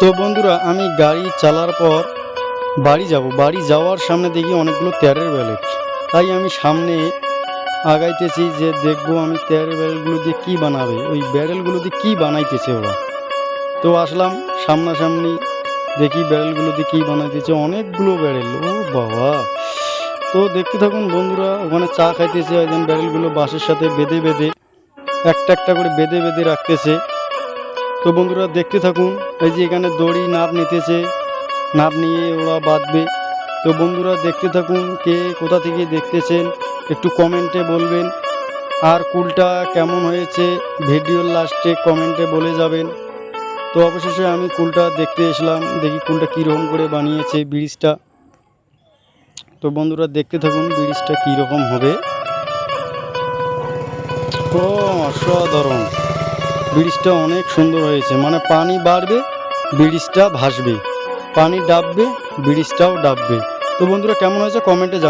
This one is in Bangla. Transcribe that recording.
তো বন্ধুরা, আমি গাড়ি চালার পর বাড়ি যাওয়ার সামনে দেখি অনেকগুলো তেয়ারের ব্যালেট। তাই আমি সামনে আগাইতেছি যে দেখবো আমি তেয়ারের ব্যারেলগুলো দিয়ে কী বানাবে, ওই ব্যারেলগুলো দিয়ে কী বানাইতেছে ওরা। তো আসলাম সামনাসামনি, দেখি ব্যারেলগুলো দিয়ে কী বানাইতেছে, অনেকগুলো ব্যারেল। ও বাবা! তো দেখতে থাকুন বন্ধুরা, ওখানে চা খাইতেছে, একজন ব্যারেলগুলো বাঁশের সাথে বেঁধে বেঁধে একটা একটা করে বেঁধে বেঁধে রাখতেছে। তো বন্ধুরা দেখতে থাকুন, এই যে এখানে দড়ি নাপ নিতেছে, নাপ নিয়ে ওরা বাঁধবে। তো বন্ধুরা দেখতে থাকুন, কে কোথা থেকে দেখতেছেন একটু কমেন্টে বলবেন, আর কুলটা কেমন হয়েছে ভিডিওর লাস্টে কমেন্টে বলে যাবেন। তো অবশেষে আমি কুলটা দেখতে এসলাম, দেখি কুলটা কীরকম করে বানিয়েছে ব্রিজটা। তো বন্ধুরা দেখতে থাকুন ব্রিজটা কীরকম হবে। ও অসাধারণ! ব্রিজটা অনেক সুন্দর হয়েছে, মানে পানি বাড়বে ব্রিজটা ভাসবে, পানি ডাববে ব্রিজটাও ডাববে। তো বন্ধুরা কেমন হয়েছে কমেন্টে জানাবেন।